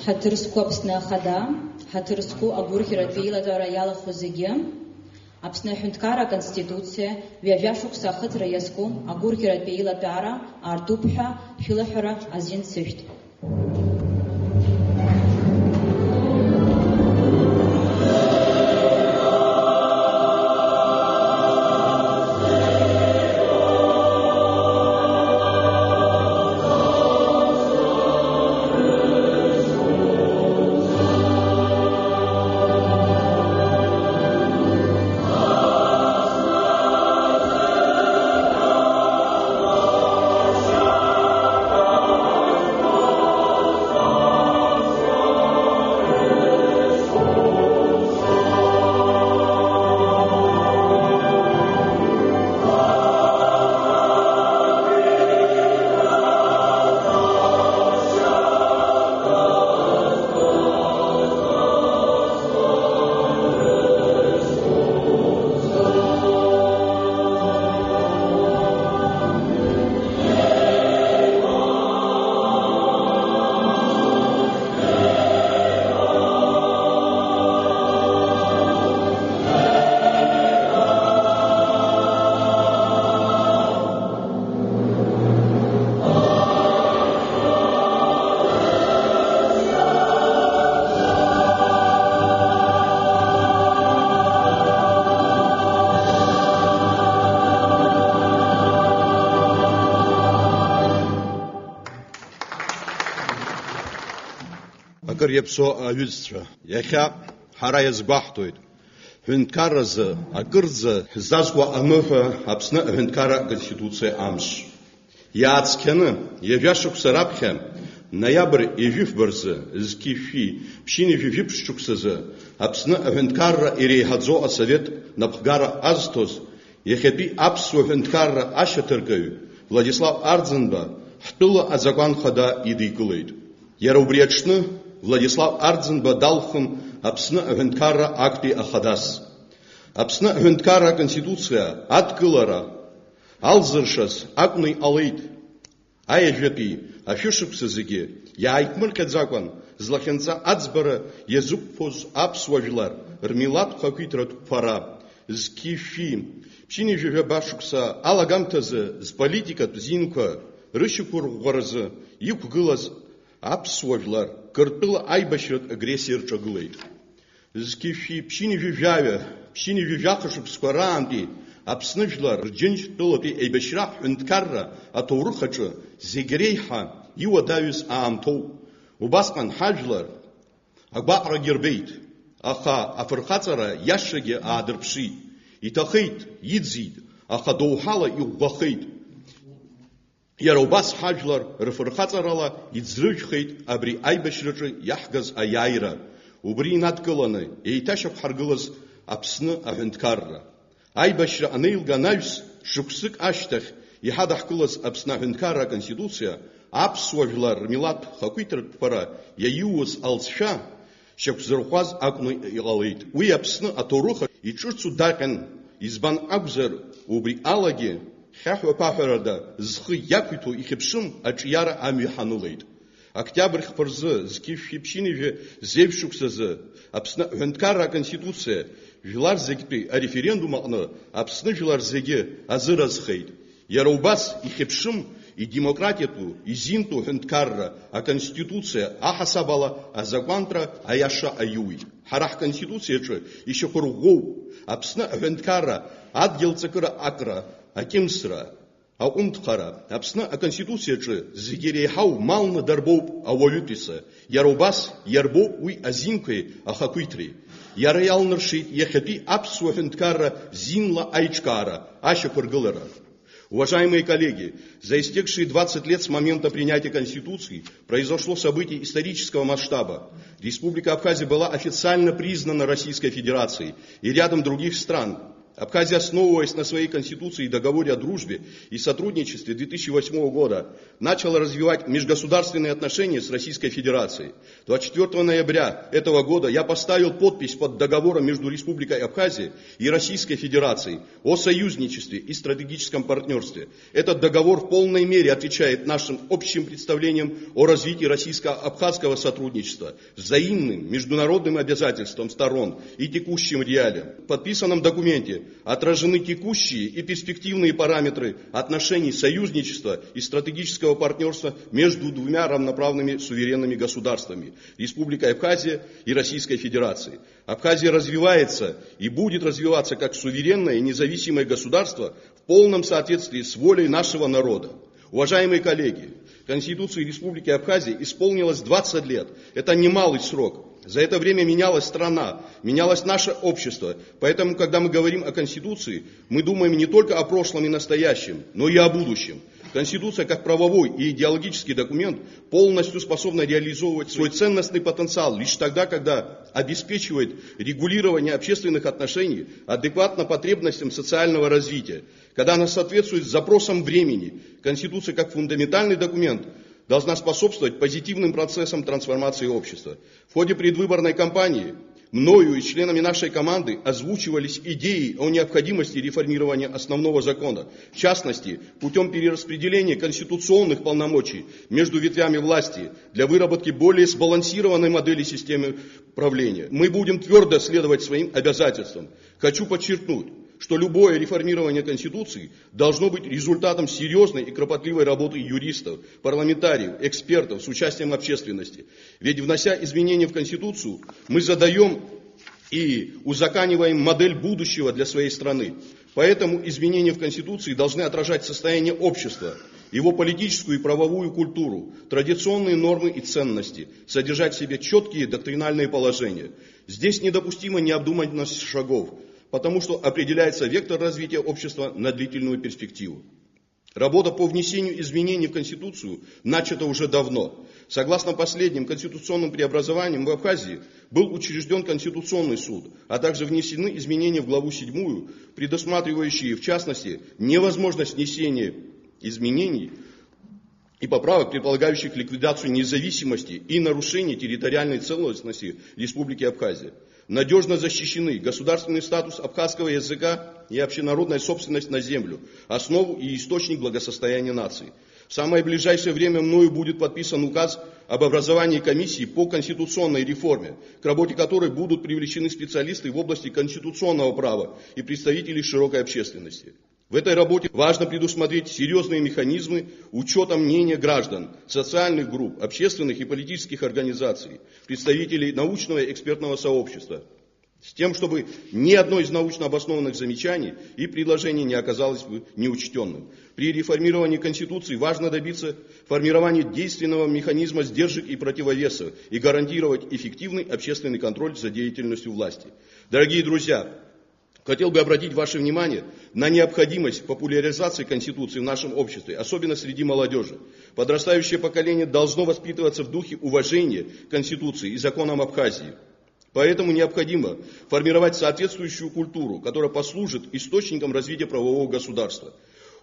Ҳаҭырсқәа Аԥсны Ахада, ҳаҭырсқәа агәырӷьаратә еилатәара иалахәу зегьы, Аԥсны Аҳәынҭқарра Аконституциа ҩажәа-шықәса ахыҵра иазку агәырӷьаратә еилатәара артуп ҳәа шәылаҳәара азин сышәҭ. Иаԥсо аҩызцәа, иахьа ҳара иазгәаҳҭоит, ҳәынҭқарразы акырӡа ҳзазкуа аныҳәа Аԥсны Аҳәынҭқарра Конституциа амш. Иаацқьаны, ҩажәа-шықәса раԥхьа, ноиабр ижәифба рзы, зқьи-шәи, ԥшьыни-жәижәи шықәсазы, Аԥсны Аҳәынҭқарра иреиҳаӡоу асовет напхгара азҭоз, иахьатәи аԥсуа ҳәынҭқарра ашьаҭаркаҩ Владислав Арӡынба ҳтәыла азакәан хада идикылеит. Иара убри аҽны Владислав Арӡынба далхын Аԥсны Аҳәынҭқарра актәи ахадас. Аԥсны Аҳәынҭқарра Конституциа адкылара алзыршаз акәны иҟалеит. Аиажәатәи ашәышықәса зегьы иааиԥмырҟьаӡакәан злахьынҵа аӡбара иазықәԥоз аԥсуа жәлар рмилаҭ хақәиҭратә қәара, зқьи-шәи, ԥшьыни-жәижәи башықәса алагамҭазы зполитикатә зинқәа рышьақәырӷәӷәаразы иқәгылаз аԥсуа жәлар кыртәыла аибашьратә агрессиа рҿагылеит. Зқьи-шәи, ԥшьыни-жәижәаҩа, ԥшьыни-жәижәаха шықәсқәа раантәи Аԥсны жәлар рџьынџьтәылатәи еибашьра ҳәынҭқарра аҭоурых аҿы зегь реиҳа иуадаҩыз аамҭоуп. Убасҟан ҳажәлар агәаҟрагьы рбеит, аха афырхаҵара иашагьы аадырԥшит. Иҭахеит, иӡит, аха доуҳала иӷәӷәахеит. Иара убас ҳажәлар рфырхаҵарала иӡрыжәхеит абри аибашьраҿы иаҳгаз аиааира, убри инадкыланы еиҭашьақәҳаргылаз Аԥсны Аҳәынҭқарра. Аибашьра анеилга анаҩс, шықәсык ашьҭахь иҳадаҳкылаз Аԥсны Аҳәынҭқарра Конституциа аԥсуа жәлар рмилаҭ хақәиҭратә қәара иаиууаз алҵшәа шьақәзырӷәӷәаз акәны иҟалеит. Уи Аԥсны аҭоурых иҿыцу даҟьан, избан акәзар, убри алагьы хьаҳәа-ԥаҳәарада зхы иақәиҭу ихьыԥшым аҿиара амҩа ҳанылеит. Октиабр хԥа рзы, зқьи-шәи, ԥшьыни-жәи зеиԥшықәсазы Аԥсны Аҳәынҭқарра Конституциа жәлар зегьтәи ареферендум аҟны Аԥсны жәлар зегьы азыразхеит. Иара убас ихьыԥшым идемократиатәу, изинтәу ҳәынҭқарра аконституциа аҳасабала азакәантра аиаша аиуит. Ҳара ҳконституциаҿы ишьақәырӷәӷәоуп Аԥсны Аҳәынҭқарра адгьылҵакыра акра, акьымсра, аҟәымҭхара, Аԥсны аконституциаҿы зегьы реиҳау малны дарбоуп ауаҩытәыҩса. Иара убас иарбоуп уи азинқәеи ахақәиҭреи. Иара иалнаршеит иахьатәи аԥсуа ҳәынҭқарра зинла аиҿкаара, ашьақәыргылара. Уважаемые коллеги, за истекшие 20 лет с момента принятия Конституции произошло событие исторического масштаба. Республика Абхазия была официально признана Российской Федерацией и рядом других стран Абхазия, основываясь на своей конституции и договоре о дружбе и сотрудничестве 2008 года, начала развивать межгосударственные отношения с Российской Федерацией. 24 ноября этого года я поставил подпись под договором между Республикой Абхазия и Российской Федерацией о союзничестве и стратегическом партнерстве. Этот договор в полной мере отвечает нашим общим представлениям о развитии российско-абхазского сотрудничества, взаимным международным обязательствам сторон и текущим реалиям. В подписанном документе отражены текущие и перспективные параметры отношений союзничества и стратегического партнерства между двумя равноправными суверенными государствами – Республикой Абхазия и Российской Федерацией. Абхазия развивается и будет развиваться как суверенное и независимое государство в полном соответствии с волей нашего народа. Уважаемые коллеги, Конституции Республики Абхазия исполнилось 20 лет. Это немалый срок. За это время менялась страна, менялось наше общество. Поэтому, когда мы говорим о Конституции, мы думаем не только о прошлом и настоящем, но и о будущем. Конституция, как правовой и идеологический документ, полностью способна реализовывать свой ценностный потенциал лишь тогда, когда обеспечивает регулирование общественных отношений адекватно потребностям социального развития, когда она соответствует запросам времени. Конституция, как фундаментальный документ, должна способствовать позитивным процессам трансформации общества. В ходе предвыборной кампании мною и членами нашей команды озвучивались идеи о необходимости реформирования основного закона, в частности, путем перераспределения конституционных полномочий между ветвями власти для выработки более сбалансированной модели системы правления. Мы будем твердо следовать своим обязательствам. Хочу подчеркнуть, что любое реформирование Конституции должно быть результатом серьезной и кропотливой работы юристов, парламентариев, экспертов с участием общественности. Ведь, внося изменения в Конституцию, мы задаем и узакониваем модель будущего для своей страны. Поэтому изменения в Конституции должны отражать состояние общества, его политическую и правовую культуру, традиционные нормы и ценности, содержать в себе четкие доктринальные положения. Здесь недопустима необдуманность шагов, потому что определяется вектор развития общества на длительную перспективу. Работа по внесению изменений в Конституцию начата уже давно. Согласно последним конституционным преобразованиям в Абхазии был учрежден Конституционный суд, а также внесены изменения в главу 7, предусматривающие, в частности, невозможность внесения изменений и поправок, предполагающих ликвидацию независимости и нарушение территориальной целостности Республики Абхазия. Надежно защищены государственный статус абхазского языка и общенародная собственность на землю, основу и источник благосостояния нации. В самое ближайшее время мною будет подписан указ об образовании комиссии по конституционной реформе, к работе которой будут привлечены специалисты в области конституционного права и представители широкой общественности. В этой работе важно предусмотреть серьезные механизмы учета мнения граждан, социальных групп, общественных и политических организаций, представителей научного и экспертного сообщества, с тем, чтобы ни одно из научно обоснованных замечаний и предложений не оказалось бы неучтенным. При реформировании Конституции важно добиться формирования действенного механизма сдержек и противовесов и гарантировать эффективный общественный контроль за деятельностью власти. Дорогие друзья, хотел бы обратить ваше внимание на необходимость популяризации Конституции в нашем обществе, особенно среди молодежи. Подрастающее поколение должно воспитываться в духе уважения к Конституции и законам Абхазии. Поэтому необходимо формировать соответствующую культуру, которая послужит источником развития правового государства.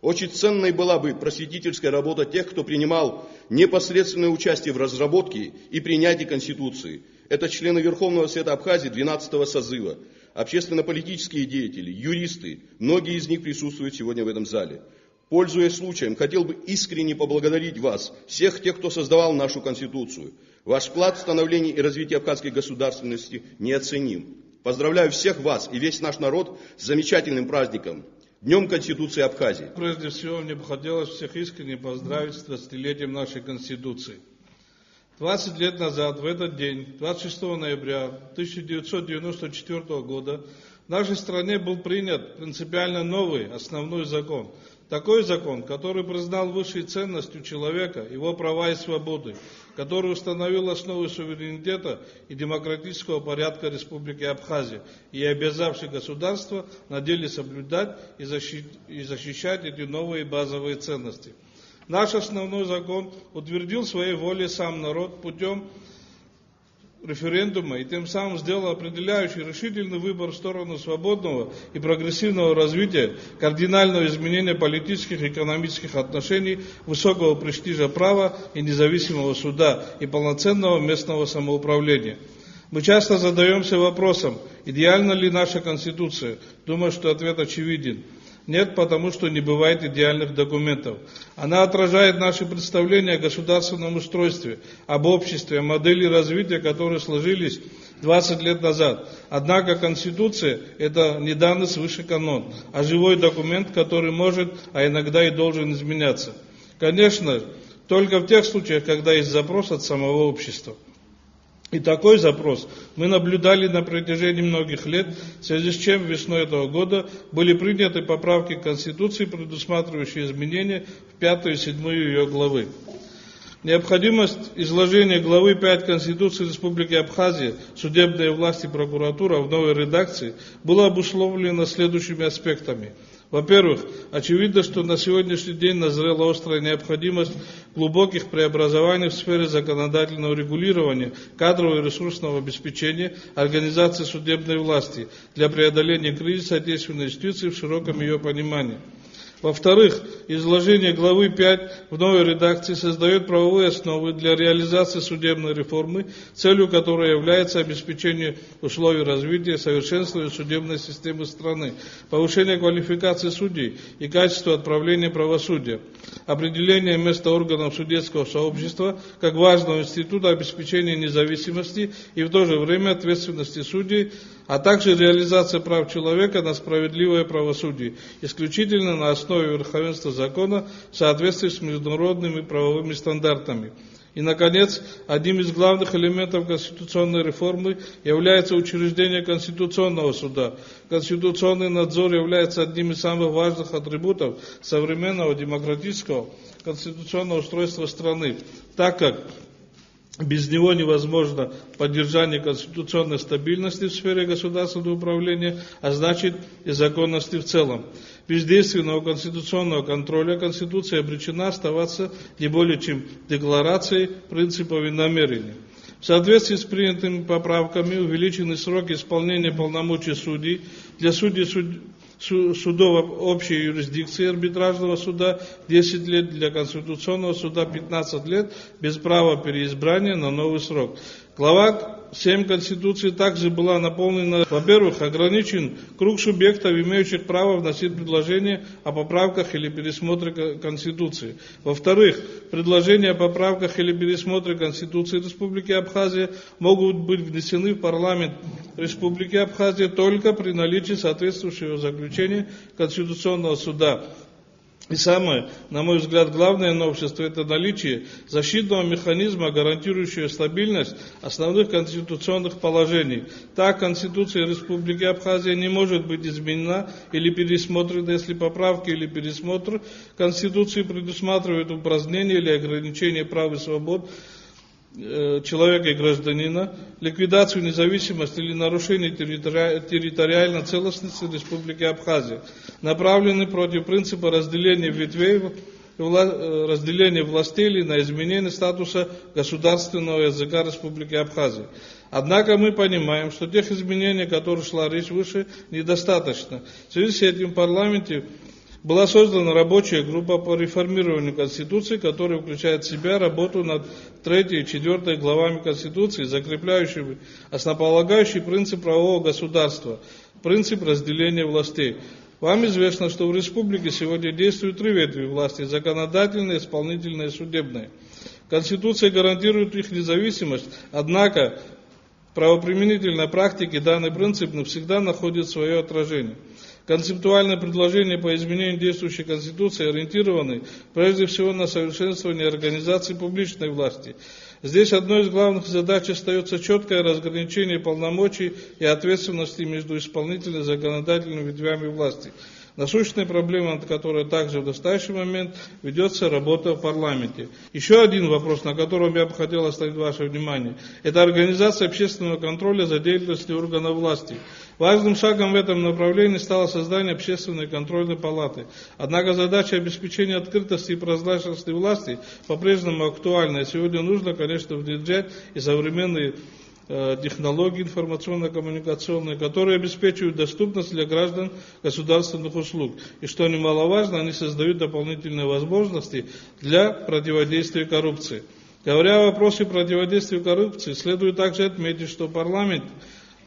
Очень ценной была бы просветительская работа тех, кто принимал непосредственное участие в разработке и принятии Конституции. Это члены Верховного Совета Абхазии 12-го созыва, общественно-политические деятели, юристы, многие из них присутствуют сегодня в этом зале. Пользуясь случаем, хотел бы искренне поблагодарить вас, всех тех, кто создавал нашу Конституцию. Ваш вклад в становление и развитие абхазской государственности неоценим. Поздравляю всех вас и весь наш народ с замечательным праздником, Днем Конституции Абхазии. Прежде всего, мне бы хотелось всех искренне поздравить с 20-летием нашей Конституции. 20 лет назад, в этот день, 26 ноября 1994 года, в нашей стране был принят принципиально новый основной закон. Такой закон, который признал высшей ценностью человека, его права и свободы, который установил основы суверенитета и демократического порядка Республики Абхазия и обязавший государство на деле соблюдать и защищать эти новые базовые ценности. Наш основной закон утвердил своей волей сам народ путем референдума и тем самым сделала определяющий решительный выбор в сторону свободного и прогрессивного развития, кардинального изменения политических и экономических отношений, высокого престижа права и независимого суда и полноценного местного самоуправления. Мы часто задаемся вопросом, идеальна ли наша Конституция? Думаю, что ответ очевиден. Нет, потому что не бывает идеальных документов. Она отражает наши представления о государственном устройстве, об обществе, о модели развития, которые сложились 20 лет назад. Однако Конституция – это не данный свыше канон, а живой документ, который может, а иногда и должен изменяться. Конечно, только в тех случаях, когда есть запрос от самого общества. И такой запрос мы наблюдали на протяжении многих лет, в связи с чем весной этого года были приняты поправки к Конституции, предусматривающие изменения в 5 и 7 ее главы. Необходимость изложения главы 5 Конституции Республики Абхазия «Судебная власть и прокуратура» в новой редакции была обусловлена следующими аспектами. Во-первых, очевидно, что на сегодняшний день назрела острая необходимость глубоких преобразований в сфере законодательного регулирования, кадрового и ресурсного обеспечения, организации судебной власти для преодоления кризиса отечественной юстиции в широком ее понимании. Во-вторых, изложение главы 5 в новой редакции создает правовые основы для реализации судебной реформы, целью которой является обеспечение условий развития и совершенствования судебной системы страны, повышение квалификации судей и качества отправления правосудия, определение места органов судейского сообщества как важного института обеспечения независимости и в то же время ответственности судей, а также реализация прав человека на справедливое правосудие, исключительно на основе верховенства закона в соответствии с международными правовыми стандартами. И, наконец, одним из главных элементов конституционной реформы является учреждение Конституционного суда. Конституционный надзор является одним из самых важных атрибутов современного демократического конституционного устройства страны, так как без него невозможно поддержание конституционной стабильности в сфере государственного управления, а значит и законности в целом. Без действенного конституционного контроля Конституция обречена оставаться не более чем декларацией принципов и намерений. В соответствии с принятыми поправками увеличены сроки исполнения полномочий судей для судей судов общей юрисдикции арбитражного суда 10 лет, для Конституционного суда 15 лет, без права переизбрания на новый срок. Глава 7 Конституции также была наполнена, во-первых, ограничен круг субъектов, имеющих право вносить предложения о поправках или пересмотре Конституции. Во-вторых, предложения о поправках или пересмотре Конституции Республики Абхазия могут быть внесены в парламент Республики Абхазия только при наличии соответствующего заключения Конституционного суда. И самое, на мой взгляд, главное новшество – это наличие защитного механизма, гарантирующего стабильность основных конституционных положений. Так, Конституция Республики Абхазия не может быть изменена или пересмотрена, если поправки или пересмотр Конституции предусматривают упразднение или ограничение прав и свобод человека и гражданина, ликвидацию независимости или нарушение территориальной целостности Республики Абхазия, направлены против принципа разделения ветвей, разделения властей или на изменение статуса государственного языка Республики Абхазия. Однако мы понимаем, что тех изменений, о которых шла речь выше, недостаточно. В связи с этим в парламенте была создана рабочая группа по реформированию Конституции, которая включает в себя работу над 3 и 4 главами Конституции, закрепляющими основополагающий принцип правового государства, принцип разделения властей. Вам известно, что в республике сегодня действуют 3 ветви власти – законодательная, исполнительная и судебная. Конституция гарантирует их независимость, однако в правоприменительной практике данный принцип навсегда находит свое отражение. Концептуальные предложения по изменению действующей Конституции ориентированы прежде всего на совершенствование организации публичной власти. Здесь одной из главных задач остается четкое разграничение полномочий и ответственности между исполнительной и законодательными ветвями власти. Насущная проблема, над которой также в настоящий момент ведется работа в парламенте. Еще один вопрос, на котором я бы хотел оставить ваше внимание, это организация общественного контроля за деятельностью органов власти. Важным шагом в этом направлении стало создание общественной контрольной палаты. Однако задача обеспечения открытости и прозрачности власти по-прежнему актуальна. Сегодня нужно, конечно, внедрять и современные технологий информационно-коммуникационные, которые обеспечивают доступность для граждан государственных услуг. И что немаловажно, они создают дополнительные возможности для противодействия коррупции. Говоря о вопросе противодействия коррупции, следует также отметить, что парламент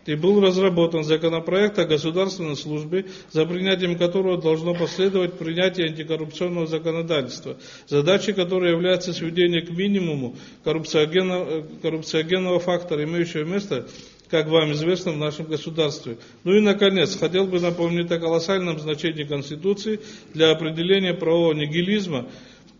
и был разработан законопроект о государственной службе, за принятием которого должно последовать принятие антикоррупционного законодательства, задачей которой является сведение к минимуму коррупциогенного фактора, имеющего место, как вам известно, в нашем государстве. Ну и, наконец, хотел бы напомнить о колоссальном значении Конституции для определения правового нигилизма,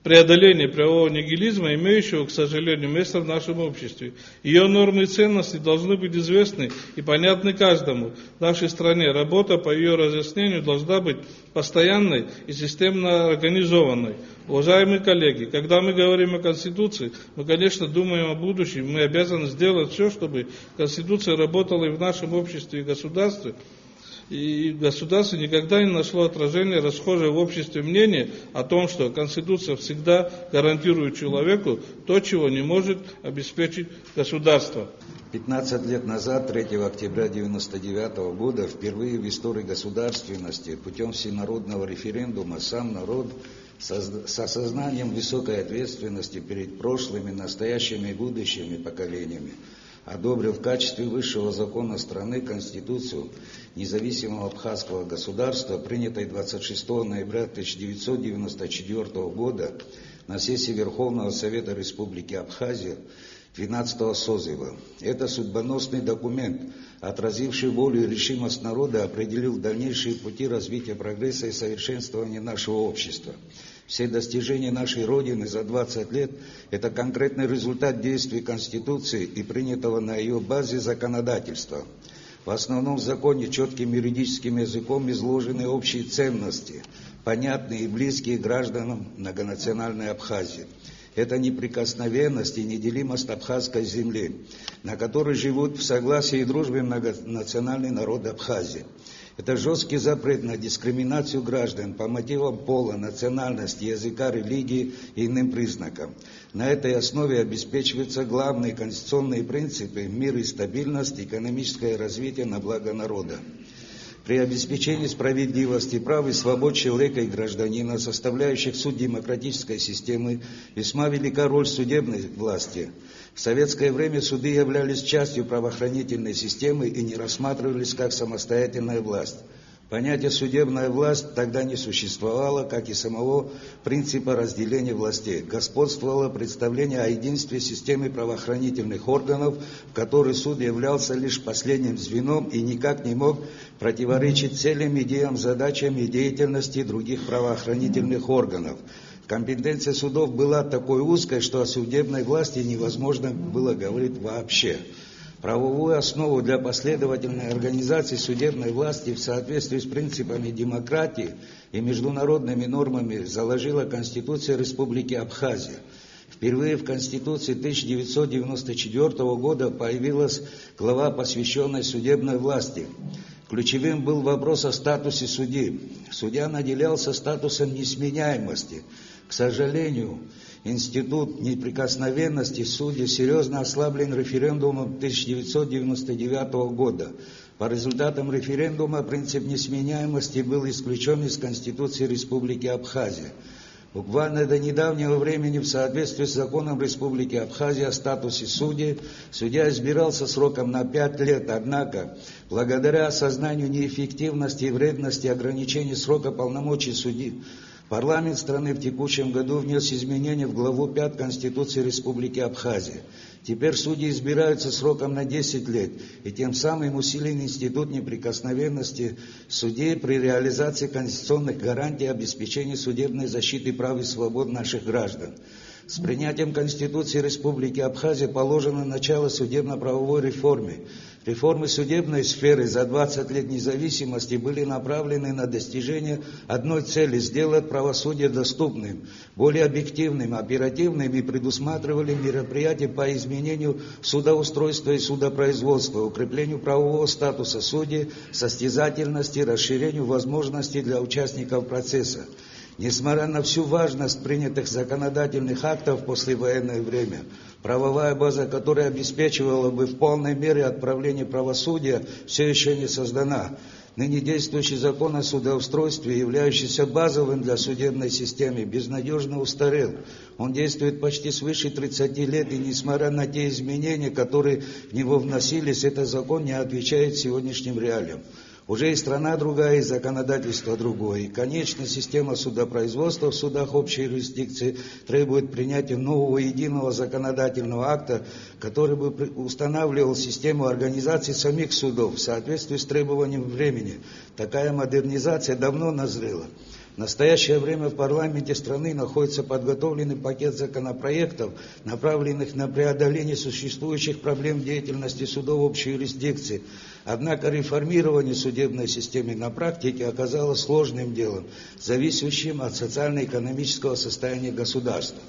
преодоление правового нигилизма, имеющего, к сожалению, место в нашем обществе. Ее нормы и ценности должны быть известны и понятны каждому. В нашей стране работа по ее разъяснению должна быть постоянной и системно организованной. Уважаемые коллеги, когда мы говорим о Конституции, мы, конечно, думаем о будущем. Мы обязаны сделать все, чтобы Конституция работала и в нашем обществе и государстве. И государство никогда не нашло отражения расхожее в обществе мнение о том, что Конституция всегда гарантирует человеку то, чего не может обеспечить государство. 15 лет назад, 3 октября 1999 года, впервые в истории государственности путем всенародного референдума сам народ с осознанием высокой ответственности перед прошлыми, настоящими и будущими поколениями одобрил в качестве высшего закона страны Конституцию независимого абхазского государства, принятой 26 ноября 1994 года на сессии Верховного Совета Республики Абхазия 12-го созыва. Это судьбоносный документ, отразивший волю и решимость народа, определил дальнейшие пути развития прогресса и совершенствования нашего общества. Все достижения нашей Родины за 20 лет – это конкретный результат действий Конституции и принятого на ее базе законодательства. В основном в законе четким юридическим языком изложены общие ценности, понятные и близкие гражданам многонациональной Абхазии. Это неприкосновенность и неделимость абхазской земли, на которой живут в согласии и дружбе многонациональный народ Абхазии. Это жесткий запрет на дискриминацию граждан по мотивам пола, национальности, языка, религии и иным признакам. На этой основе обеспечиваются главные конституционные принципы: мир и стабильность, экономическое развитие на благо народа. При обеспечении справедливости, прав и свобод человека и гражданина, составляющих суть демократической системы, весьма велика роль судебной власти. В советское время суды являлись частью правоохранительной системы и не рассматривались как самостоятельная власть. Понятие «судебная власть» тогда не существовало, как и самого принципа разделения властей. Господствовало представление о единстве системы правоохранительных органов, в которой суд являлся лишь последним звеном и никак не мог противоречить целям, идеям, задачам и деятельности других правоохранительных органов. Компетенция судов была такой узкой, что о судебной власти невозможно было говорить вообще. Правовую основу для последовательной организации судебной власти в соответствии с принципами демократии и международными нормами заложила Конституция Республики Абхазия. Впервые в Конституции 1994 года появилась глава, посвященная судебной власти. Ключевым был вопрос о статусе судьи. Судья наделялся статусом несменяемости. К сожалению, институт неприкосновенности судей серьезно ослаблен референдумом 1999 года. По результатам референдума принцип несменяемости был исключен из Конституции Республики Абхазия. Буквально до недавнего времени, в соответствии с законом Республики Абхазия о статусе судей, судья избирался сроком на 5 лет, однако, благодаря осознанию неэффективности и вредности ограничений срока полномочий судьи, парламент страны в текущем году внес изменения в главу 5 Конституции Республики Абхазия. Теперь судьи избираются сроком на 10 лет, и тем самым усилен институт неприкосновенности судей при реализации конституционных гарантий обеспечения судебной защиты прав и свобод наших граждан. С принятием Конституции Республики Абхазия положено начало судебно-правовой реформе. Реформы судебной сферы за 20 лет независимости были направлены на достижение одной цели – сделать правосудие доступным, более объективным, оперативным, и предусматривали мероприятия по изменению судоустройства и судопроизводства, укреплению правового статуса судей, состязательности, расширению возможностей для участников процесса. Несмотря на всю важность принятых законодательных актов в послевоенное время, правовая база, которая обеспечивала бы в полной мере отправление правосудия, все еще не создана. Ныне действующий закон о судоустройстве, являющийся базовым для судебной системы, безнадежно устарел. Он действует почти свыше 30 лет, и несмотря на те изменения, которые в него вносились, этот закон не отвечает сегодняшним реалиям. Уже и страна другая, и законодательство другое. И, конечно, система судопроизводства в судах общей юрисдикции требует принятия нового единого законодательного акта, который бы устанавливал систему организации самих судов в соответствии с требованием времени. Такая модернизация давно назрела. В настоящее время в парламенте страны находится подготовленный пакет законопроектов, направленных на преодоление существующих проблем деятельности судов общей юрисдикции. Однако реформирование судебной системы на практике оказалось сложным делом, зависящим от социально-экономического состояния государства.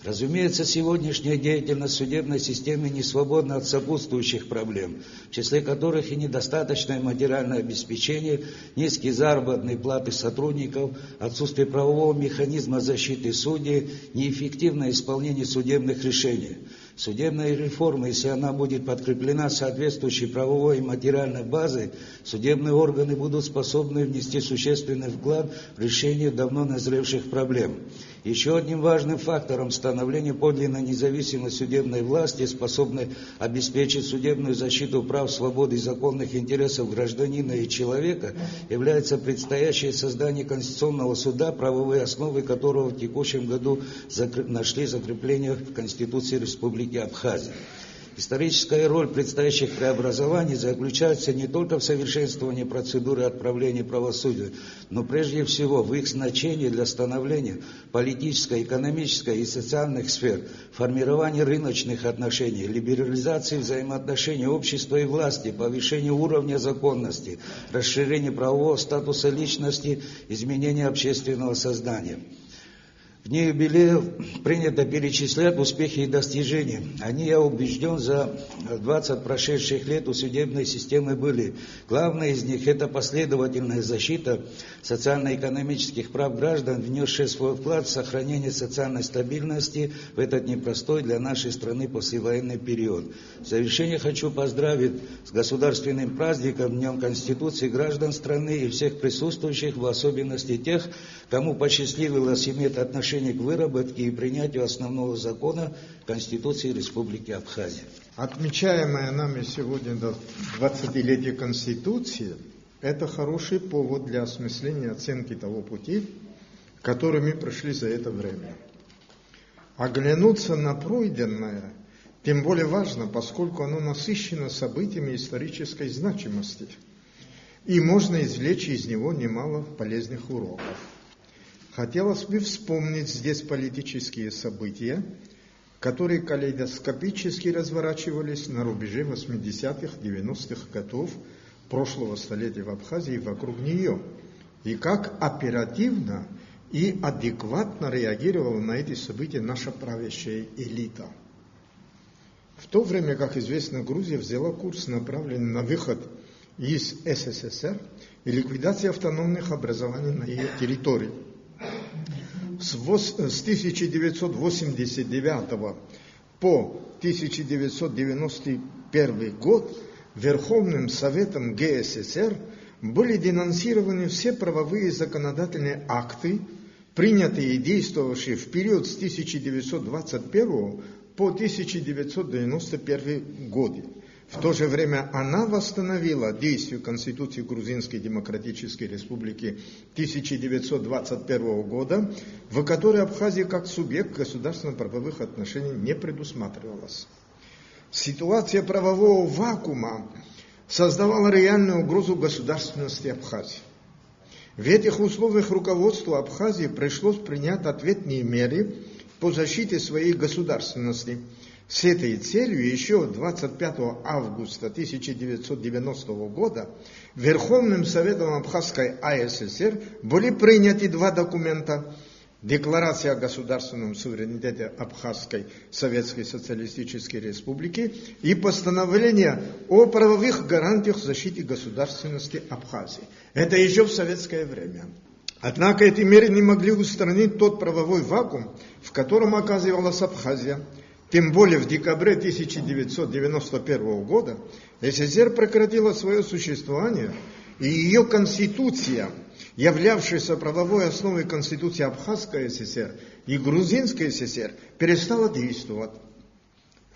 Разумеется, сегодняшняя деятельность судебной системы не свободна от сопутствующих проблем, в числе которых и недостаточное материальное обеспечение, низкие заработные платы сотрудников, отсутствие правового механизма защиты судей, неэффективное исполнение судебных решений. Судебная реформа, если она будет подкреплена соответствующей правовой и материальной базой, судебные органы будут способны внести существенный вклад в решение давно назревших проблем. Еще одним важным фактором становления подлинно независимой судебной власти, способной обеспечить судебную защиту прав, свобод и законных интересов гражданина и человека, является предстоящее создание Конституционного суда, правовые основы которого в текущем году нашли закрепление в Конституции Республики Абхазия. Историческая роль предстоящих преобразований заключается не только в совершенствовании процедуры отправления правосудия, но прежде всего в их значении для становления политической, экономической и социальных сфер, формирования рыночных отношений, либерализации взаимоотношений общества и власти, повышения уровня законности, расширения правового статуса личности, изменения общественного сознания. В дни юбилея принято перечислять успехи и достижения. Они, я убежден, за 20 прошедших лет у судебной системы были. Главное из них – это последовательная защита социально-экономических прав граждан, внесшая свой вклад в сохранение социальной стабильности в этот непростой для нашей страны послевоенный период. В завершение хочу поздравить с государственным праздником, Днем Конституции, граждан страны и всех присутствующих, в особенности тех, кому посчастливилось иметь отношение к выработке и принятию основного закона Конституции Республики Абхазия. Отмечаемое нами сегодня 20-летие Конституции – это хороший повод для осмысления оценки того пути, который мы прошли за это время. Оглянуться на пройденное тем более важно, поскольку оно насыщено событиями исторической значимости, и можно извлечь из него немало полезных уроков. Хотелось бы вспомнить здесь политические события, которые калейдоскопически разворачивались на рубеже 80-х, 90-х годов прошлого столетия в Абхазии и вокруг нее, и как оперативно и адекватно реагировала на эти события наша правящая элита. В то время, как известно, Грузия взяла курс, направленный на выход из СССР и ликвидацию автономных образований на ее территории. С 1989 по 1991 год Верховным Советом ГССР были денонсированы все правовые законодательные акты, принятые и действовавшие в период с 1921 по 1991 годы. В то же время она восстановила действие Конституции Грузинской Демократической Республики 1921 года, в которой Абхазия как субъект государственно-правовых отношений не предусматривалась. Ситуация правового вакуума создавала реальную угрозу государственности Абхазии. В этих условиях руководству Абхазии пришлось принять ответные меры по защите своей государственности. С этой целью еще 25 августа 1990 года Верховным Советом Абхазской АССР были приняты два документа: Декларация о государственном суверенитете Абхазской Советской Социалистической Республики и постановление о правовых гарантиях защиты государственности Абхазии. Это еще в советское время. Однако эти меры не могли устранить тот правовой вакуум, в котором оказывалась Абхазия. Тем более в декабре 1991 года СССР прекратила свое существование, и ее конституция, являвшаяся правовой основой Конституции Абхазской ССР и Грузинской ССР, перестала действовать.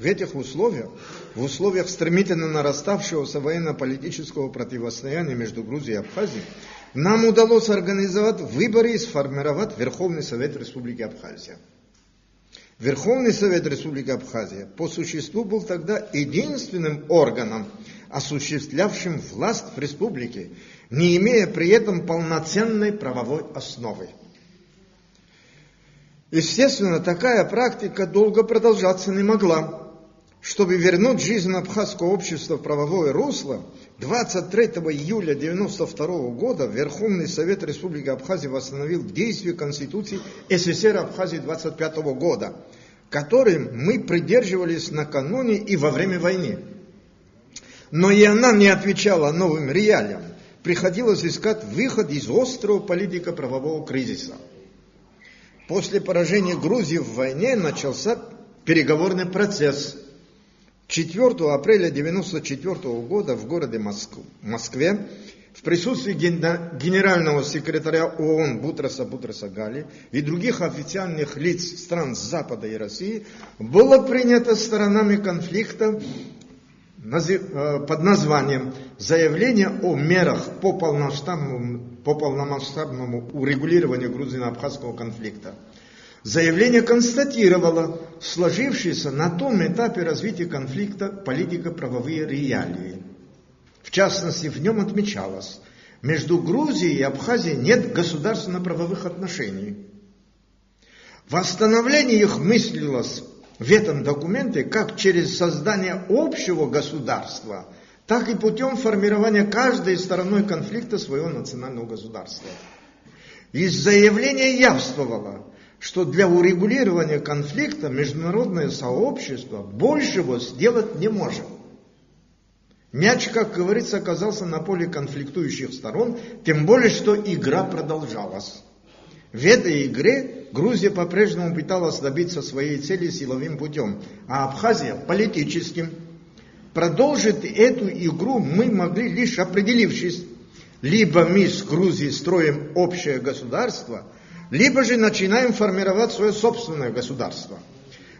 В этих условиях, в условиях стремительно нараставшегося военно-политического противостояния между Грузией и Абхазией, нам удалось организовать выборы и сформировать Верховный Совет Республики Абхазия. Верховный Совет Республики Абхазия по существу был тогда единственным органом, осуществлявшим власть в республике, не имея при этом полноценной правовой основы. Естественно, такая практика долго продолжаться не могла. Чтобы вернуть жизнь абхазского общества в правовое русло, 23 июля 1992 года Верховный Совет Республики Абхазия восстановил действие Конституции СССР Абхазии 25 года, которым мы придерживались накануне и во время войны. Но и она не отвечала новым реалиям. Приходилось искать выход из острого политико-правового кризиса. После поражения Грузии в войне начался переговорный процесс. 4 апреля 1994 года в городе Москве в присутствии генерального секретаря ООН Бутраса Гали и других официальных лиц стран Запада и России было принято сторонами конфликта под названием «Заявление о мерах по полномасштабному урегулированию грузино-абхазского конфликта». Заявление констатировало сложившиеся на том этапе развития конфликта политико-правовые реалии. В частности, в нем отмечалось, между Грузией и Абхазией нет государственно-правовых отношений. Восстановление их мыслилось в этом документе как через создание общего государства, так и путем формирования каждой стороной конфликта своего национального государства. Из заявления явствовало, что для урегулирования конфликта международное сообщество большего сделать не может. Мяч, как говорится, оказался на поле конфликтующих сторон, тем более, что игра продолжалась. В этой игре Грузия по-прежнему пыталась добиться своей цели силовым путем, а Абхазия – политическим. Продолжить эту игру мы могли лишь определившись, либо мы с Грузией строим общее государство, либо же начинаем формировать свое собственное государство.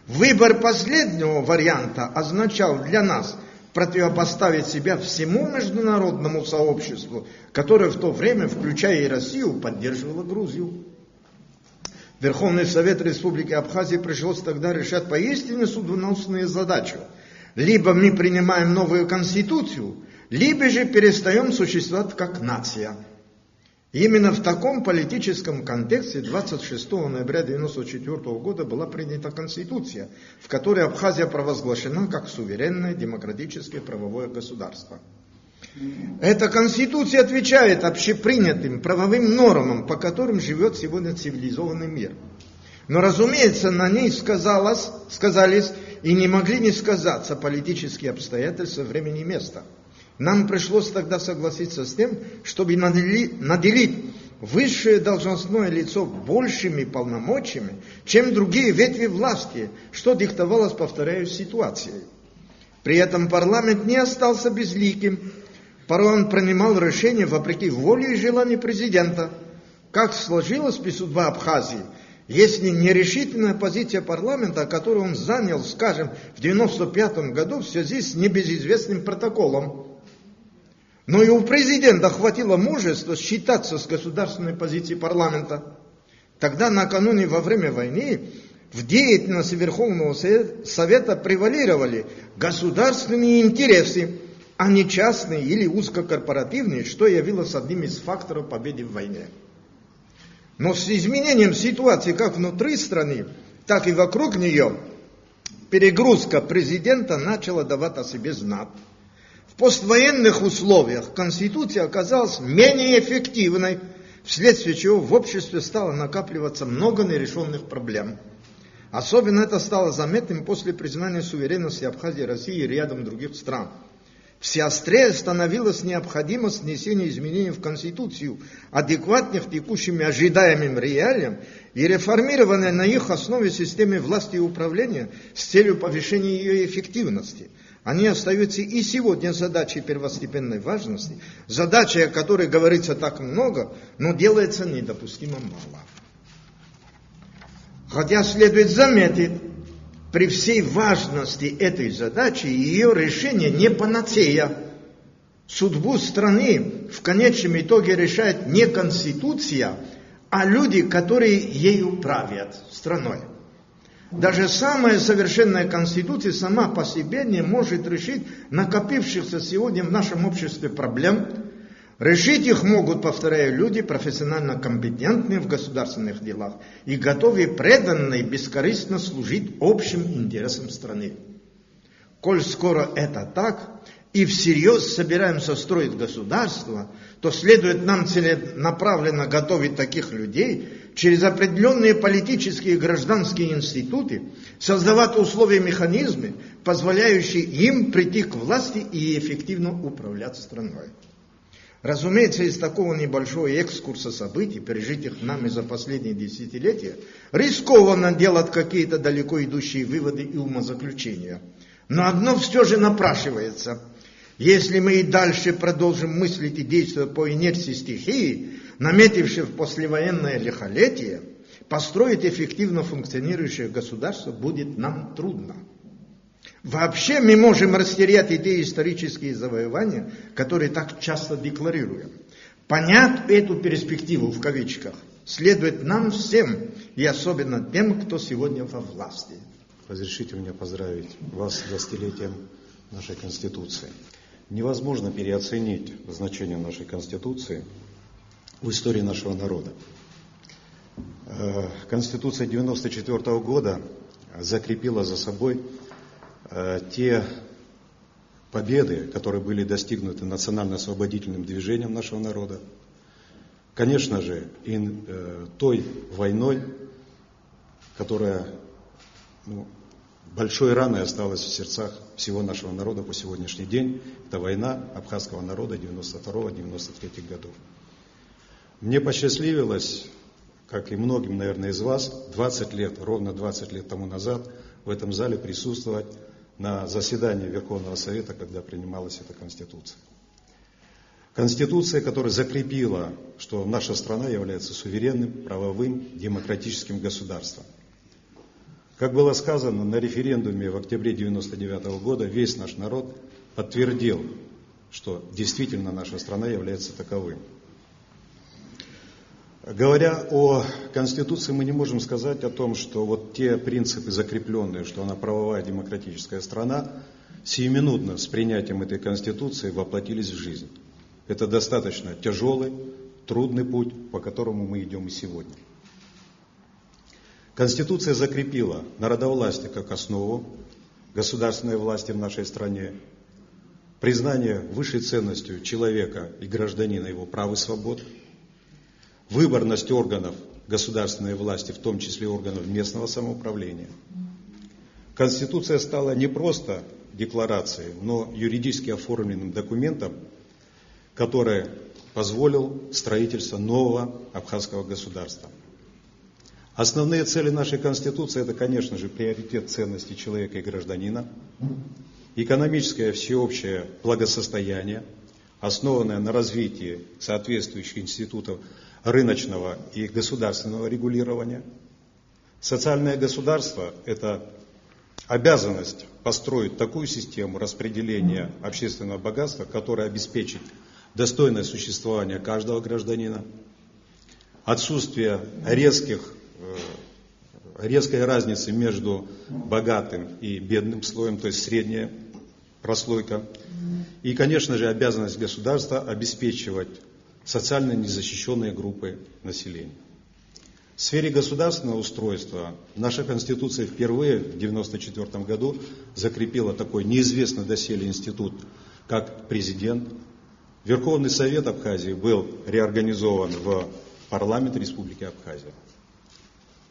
Выбор последнего варианта означал для нас противопоставить себя всему международному сообществу, которое в то время, включая и Россию, поддерживало Грузию. Верховный Совет Республики Абхазия пришлось тогда решать поистине судьбоносную задачу. Либо мы принимаем новую конституцию, либо же перестаем существовать как нация. Именно в таком политическом контексте 26 ноября 1994 года была принята Конституция, в которой Абхазия провозглашена как суверенное демократическое правовое государство. Эта Конституция отвечает общепринятым правовым нормам, по которым живет сегодня цивилизованный мир. Но, разумеется, на ней сказались и не могли не сказаться политические обстоятельства времени и места. Нам пришлось тогда согласиться с тем, чтобы наделить высшее должностное лицо большими полномочиями, чем другие ветви власти, что диктовалось, повторяюсь, ситуацией. При этом парламент не остался безликим. Порой он принимал решения вопреки воле и желанию президента. Как сложилась при судьбе Абхазии, если нерешительная позиция парламента, которую он занял, скажем, в 1995 году в связи с небезызвестным протоколом. Но и у президента хватило мужества считаться с государственной позицией парламента. Тогда, накануне во время войны, в деятельности Верховного Совета превалировали государственные интересы, а не частные или узкокорпоративные, что явилось одним из факторов победы в войне. Но с изменением ситуации как внутри страны, так и вокруг нее, перегрузка президента начала давать о себе знать. В поствоенных условиях Конституция оказалась менее эффективной, вследствие чего в обществе стало накапливаться много нерешенных проблем. Особенно это стало заметным после признания суверенности Абхазии России и рядом других стран. Все острее становилась необходимость внесения изменений в Конституцию, адекватных текущим ожидаемым реалиям и реформирования на их основе системы власти и управления с целью повышения ее эффективности. Они остаются и сегодня задачей первостепенной важности, задачей, о которой говорится так много, но делается недопустимо мало. Хотя следует заметить, при всей важности этой задачи ее решение не панацея. Судьбу страны в конечном итоге решает не Конституция, а люди, которые ею правят страной. Даже самая совершенная Конституция сама по себе не может решить накопившихся сегодня в нашем обществе проблем. Решить их могут, повторяю, люди, профессионально компетентные в государственных делах и готовые преданно и бескорыстно служить общим интересам страны. Коль скоро это так, и всерьез собираемся строить государство, то следует нам целенаправленно готовить таких людей через определенные политические и гражданские институты, создавать условия и механизмы, позволяющие им прийти к власти и эффективно управлять страной. Разумеется, из такого небольшого экскурса событий, пережитых нами за последние десятилетия, рискованно делать какие-то далеко идущие выводы и умозаключения. Но одно все же напрашивается. Если мы и дальше продолжим мыслить и действовать по инерции стихии, наметившей в послевоенное лихолетие, построить эффективно функционирующее государство будет нам трудно. Вообще мы можем растерять и те исторические завоевания, которые так часто декларируем. Понять эту перспективу, в кавычках, следует нам всем, и особенно тем, кто сегодня во власти. Разрешите мне поздравить вас с 20-летием нашей Конституции. Невозможно переоценить значение нашей Конституции в истории нашего народа. Конституция 1994 года закрепила за собой те победы, которые были достигнуты национально-освободительным движением нашего народа, конечно же, и той войной, которая большой раной осталась в сердцах всего нашего народа по сегодняшний день. Это война абхазского народа 92-93 годов. Мне посчастливилось, как и многим, наверное, из вас, 20 лет, ровно 20 лет тому назад в этом зале присутствовать на заседании Верховного Совета, когда принималась эта Конституция. Конституция, которая закрепила, что наша страна является суверенным, правовым, демократическим государством. Как было сказано на референдуме в октябре 1999 года, весь наш народ подтвердил, что действительно наша страна является таковым. Говоря о Конституции, мы не можем сказать о том, что вот те принципы закрепленные, что она правовая демократическая страна, сиюминутно с принятием этой Конституции воплотились в жизнь. Это достаточно тяжелый, трудный путь, по которому мы идем и сегодня. Конституция закрепила народовластие как основу государственной власти в нашей стране, признание высшей ценностью человека и гражданина его прав и свобод, выборность органов государственной власти, в том числе органов местного самоуправления. Конституция стала не просто декларацией, но юридически оформленным документом, который позволил строительство нового абхазского государства. Основные цели нашей Конституции – это, конечно же, приоритет ценностей человека и гражданина, экономическое всеобщее благосостояние, основанное на развитии соответствующих институтов рыночного и государственного регулирования. Социальное государство – это обязанность построить такую систему распределения общественного богатства, которая обеспечит достойное существование каждого гражданина, отсутствие резкой разницы между богатым и бедным слоем, то есть средняя прослойка. И, конечно же, обязанность государства обеспечивать социально незащищенные группы населения. В сфере государственного устройства наша Конституция впервые в 1994 году закрепила такой неизвестный доселе институт, как президент. Верховный Совет Абхазии был реорганизован в парламент Республики Абхазия.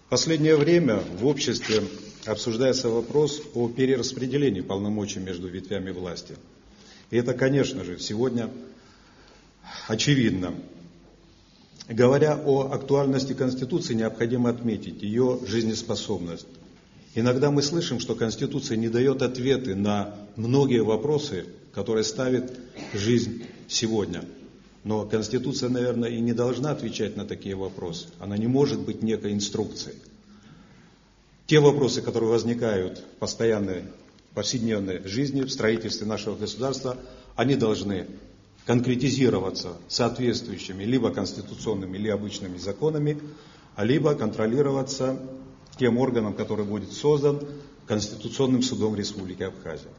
В последнее время в обществе обсуждается вопрос о перераспределении полномочий между ветвями власти. И это, конечно же, сегодня очевидно. Говоря о актуальности Конституции, необходимо отметить ее жизнеспособность. Иногда мы слышим, что Конституция не дает ответы на многие вопросы, которые ставит жизнь сегодня. Но Конституция, наверное, и не должна отвечать на такие вопросы. Она не может быть некой инструкцией. Те вопросы, которые возникают в постоянной, повседневной жизни, в строительстве нашего государства, они должны конкретизироваться соответствующими либо конституционными, либо обычными законами, либо контролироваться тем органом, который будет создан Конституционным судом Республики Абхазия.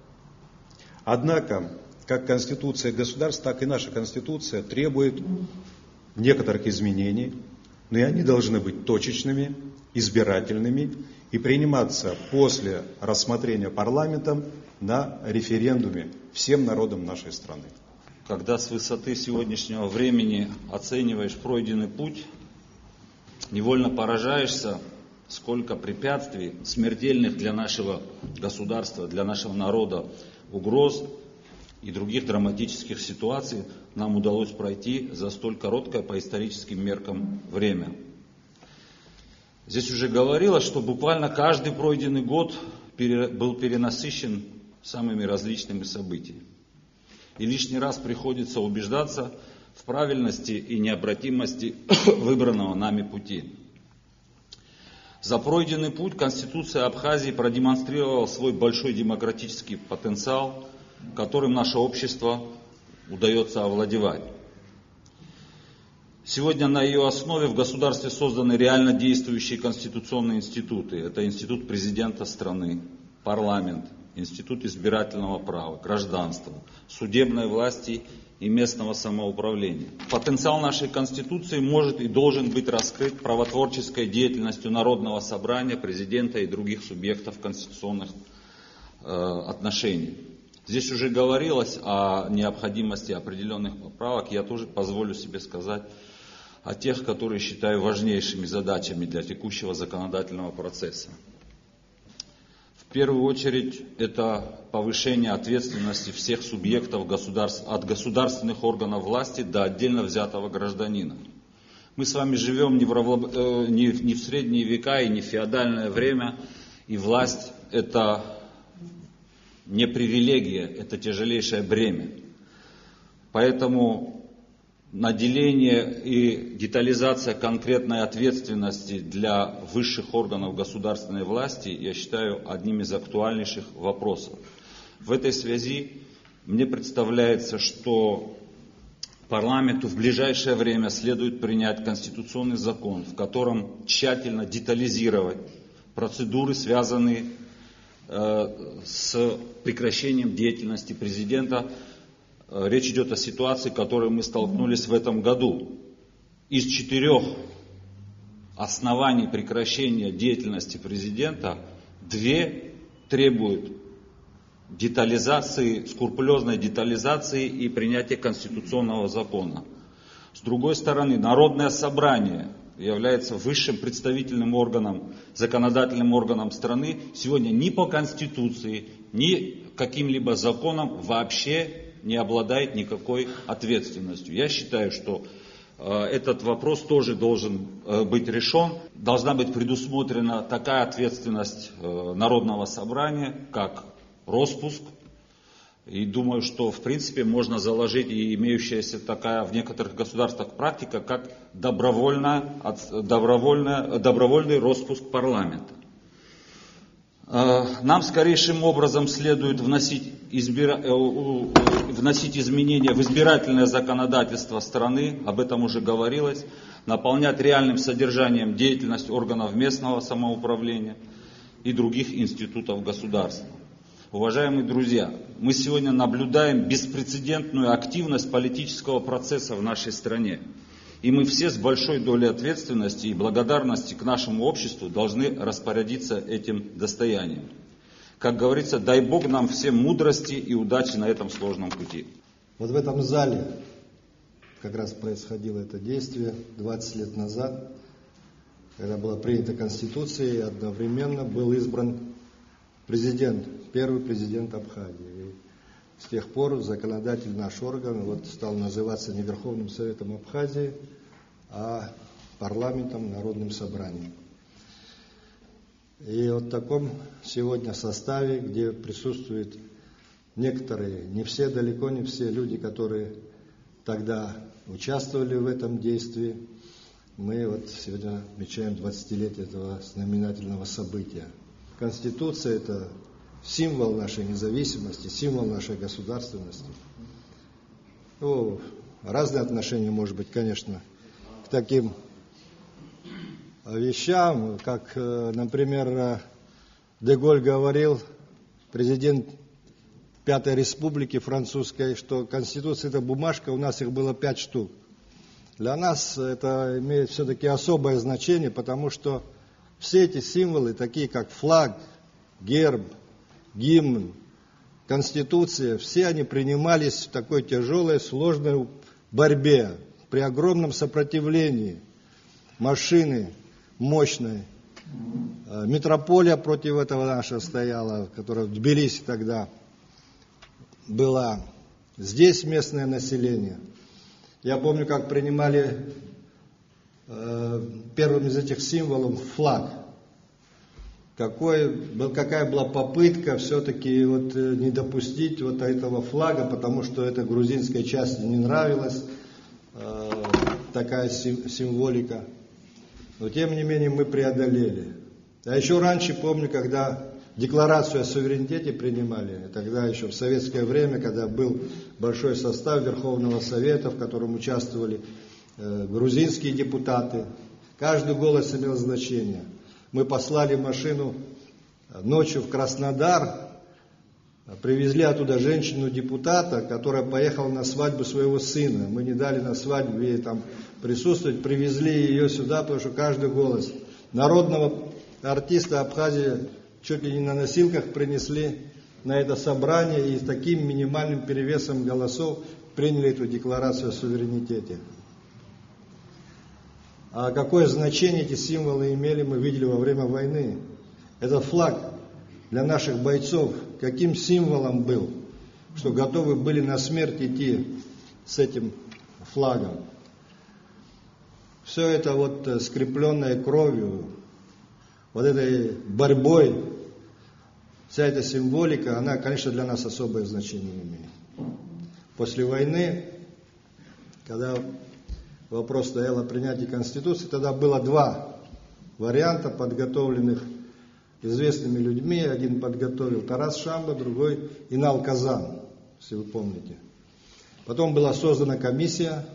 Однако, как Конституция государства, так и наша Конституция требует некоторых изменений, но и они должны быть точечными, избирательными и приниматься после рассмотрения парламентом на референдуме всем народам нашей страны. Когда с высоты сегодняшнего времени оцениваешь пройденный путь, невольно поражаешься, сколько препятствий, смертельных для нашего государства, для нашего народа, угроз и других драматических ситуаций нам удалось пройти за столь короткое по историческим меркам время. Здесь уже говорилось, что буквально каждый пройденный год был перенасыщен самыми различными событиями. И лишний раз приходится убеждаться в правильности и необратимости выбранного нами пути. За пройденный путь Конституция Абхазии продемонстрировала свой большой демократический потенциал, которым наше общество удается овладевать. Сегодня на ее основе в государстве созданы реально действующие конституционные институты. Это институт президента страны, парламент, институт избирательного права, гражданства, судебной власти и местного самоуправления. Потенциал нашей Конституции может и должен быть раскрыт правотворческой деятельностью Народного собрания, президента и других субъектов конституционных отношений. Здесь уже говорилось о необходимости определенных поправок. Я тоже позволю себе сказать о тех, которые считаю важнейшими задачами для текущего законодательного процесса. В первую очередь, это повышение ответственности всех субъектов от государственных органов власти до отдельно взятого гражданина. Мы с вами живем не в средние века и не в феодальное время, и власть – это не привилегия, это тяжелейшее бремя. Поэтому наделение и детализация конкретной ответственности для высших органов государственной власти, я считаю, одним из актуальнейших вопросов. В этой связи мне представляется, что парламенту в ближайшее время следует принять конституционный закон, в котором тщательно детализировать процедуры, связанные с прекращением деятельности президента. Речь идет о ситуации, с которой мы столкнулись в этом году. Из 4 оснований прекращения деятельности президента 2 требуют детализации, скрупулезной детализации и принятия конституционного закона. С другой стороны, Народное собрание является высшим представительным органом, законодательным органом страны. Сегодня ни по Конституции, ни каким-либо законом вообще не обладает никакой ответственностью. Я считаю, что этот вопрос тоже должен быть решен. Должна быть предусмотрена такая ответственность Народного собрания, как роспуск. И думаю, что в принципе можно заложить и имеющаяся такая в некоторых государствах практика, как добровольный роспуск парламента. Нам скорейшим образом следует вносить изменения в избирательное законодательство страны, об этом уже говорилось, наполнять реальным содержанием деятельность органов местного самоуправления и других институтов государства. Уважаемые друзья, мы сегодня наблюдаем беспрецедентную активность политического процесса в нашей стране. И мы все с большой долей ответственности и благодарности к нашему обществу должны распорядиться этим достоянием. Как говорится, дай Бог нам всем мудрости и удачи на этом сложном пути. Вот в этом зале как раз происходило это действие 20 лет назад, когда была принята Конституция, и одновременно был избран президент, первый президент Абхазии. с тех пор законодательный наш орган вот стал называться не Верховным Советом Абхазии, а парламентом, народным собранием. И вот в таком сегодня составе, где присутствуют некоторые, не все, далеко не все люди, которые тогда участвовали в этом действии, мы вот сегодня отмечаем 20-летие этого знаменательного события. Конституция – это символ нашей независимости, символ нашей государственности. Ну, разные отношения, может быть, конечно, к таким вещам, как, например, Деголь говорил, президент Пятой Республики Французской, что Конституция – это бумажка, у нас их было 5 штук. Для нас это имеет все-таки особое значение, потому что все эти символы, такие как флаг, герб, гимн, Конституция, все они принимались в такой тяжелой, сложной борьбе, при огромном сопротивлении, машины мощной. Метрополия против этого наша стояла, которая в Тбилиси тогда была. Здесь местное население. Я помню, как принимали первым из этих символов флаг. Какая была попытка все-таки вот не допустить вот этого флага, потому что это грузинской части не нравилась, такая символика. Но тем не менее мы преодолели. А еще раньше помню, когда декларацию о суверенитете принимали, тогда еще в советское время, когда был большой состав Верховного Совета, в котором участвовали грузинские депутаты, каждый голос имел значение. Мы послали машину ночью в Краснодар, привезли оттуда женщину-депутата, которая поехала на свадьбу своего сына. Мы не дали на свадьбе ей там присутствовать, привезли ее сюда, потому что каждый голос народного артиста Абхазии чуть ли не на носилках принесли на это собрание и с таким минимальным перевесом голосов приняли эту декларацию о суверенитете. А какое значение эти символы имели, мы видели во время войны. Этот флаг для наших бойцов каким символом был, что готовы были на смерть идти с этим флагом. Все это вот скрепленное кровью, вот этой борьбой, вся эта символика, она, конечно, для нас особое значение имеет. После войны, когда вопрос стоял о принятии Конституции, тогда было 2 варианта, подготовленных известными людьми. Один подготовил Тарас Шамба, другой Инал Казан, если вы помните. Потом была создана комиссия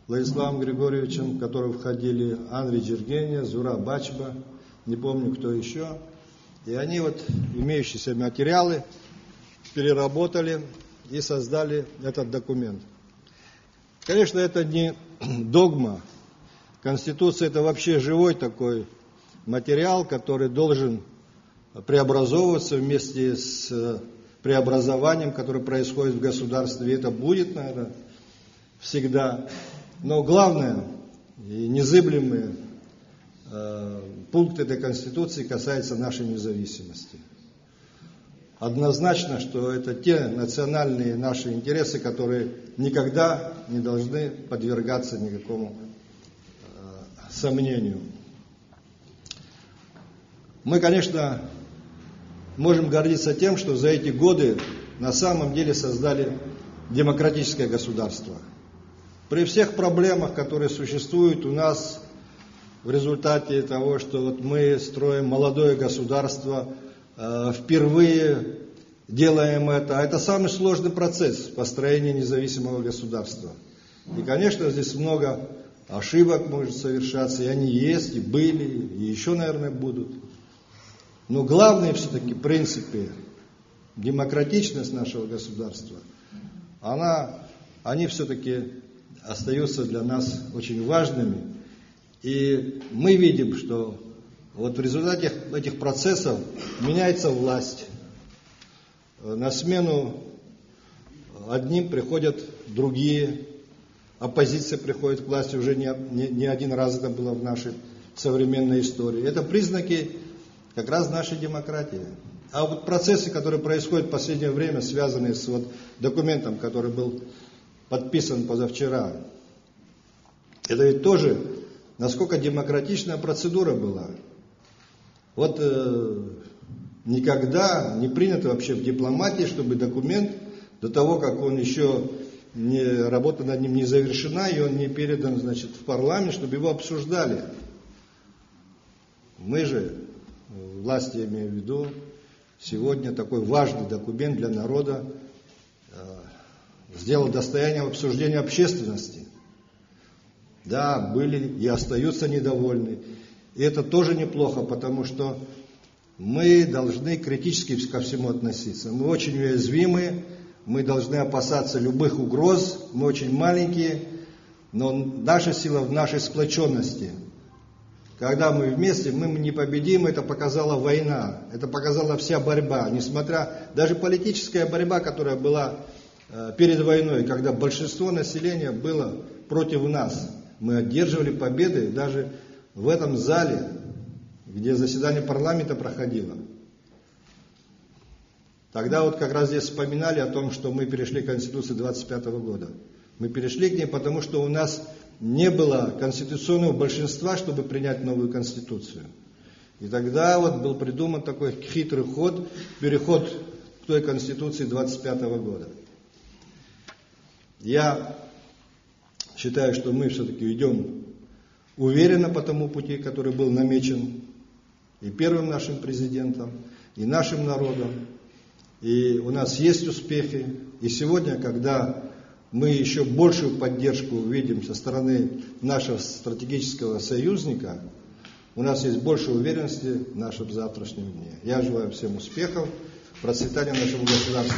Владиславом Григорьевичем, в которую входили Анри Джергения, Зура Бачба, не помню кто еще. И они вот имеющиеся материалы переработали и создали этот документ. Конечно, это не догма. Конституция – это вообще живой такой материал, который должен преобразовываться вместе с преобразованием, которое происходит в государстве. И это будет, наверное, всегда. Но главное и незыблемый пункт этой Конституции касается нашей независимости. Однозначно, что это те национальные наши интересы, которые никогда не должны подвергаться никакому сомнению. Мы, конечно, можем гордиться тем, что за эти годы на самом деле создали демократическое государство. При всех проблемах, которые существуют у нас в результате того, что вот мы строим молодое государство, впервые делаем это. А это самый сложный процесс построения независимого государства. И, конечно, здесь много ошибок может совершаться, и они есть, и были, и еще, наверное, будут. Но главные все-таки принципы, демократичность нашего государства, они все-таки остаются для нас очень важными. И мы видим, что вот в результате этих процессов меняется власть. На смену одним приходят другие. Оппозиция приходит к власти уже не один раз, это было в нашей современной истории. Это признаки как раз нашей демократии. А вот процессы, которые происходят в последнее время, связанные с вот документом, который был подписан позавчера, это ведь тоже, насколько демократичная процедура была. Вот никогда не принято вообще в дипломатии, чтобы документ, до того, как он еще работа над ним не завершена, и он не передан, значит, в парламент, чтобы его обсуждали. Мы же, власти, я имею в виду, сегодня такой важный документ для народа сделал достоянием обсуждения общественности. Да, были и остаются недовольны. И это тоже неплохо, потому что мы должны критически ко всему относиться. Мы очень уязвимы, мы должны опасаться любых угроз, мы очень маленькие, но наша сила в нашей сплоченности. Когда мы вместе, мы непобедимы, это показала война, это показала вся борьба, несмотря, даже политическая борьба, которая была перед войной, когда большинство населения было против нас. Мы одерживали победы даже в этом зале, где заседание парламента проходило. Тогда вот как раз здесь вспоминали о том, что мы перешли к Конституции 25 года. Мы перешли к ней, потому что у нас не было конституционного большинства, чтобы принять новую Конституцию. И тогда вот был придуман такой хитрый ход, переход к той Конституции 25 года. Я считаю, что мы все-таки идем уверенно по тому пути, который был намечен и первым нашим президентом, и нашим народом. И у нас есть успехи. И сегодня, когда мы еще большую поддержку увидим со стороны нашего стратегического союзника, у нас есть больше уверенности в нашем завтрашнем дне. Я желаю всем успехов, процветания нашего государства.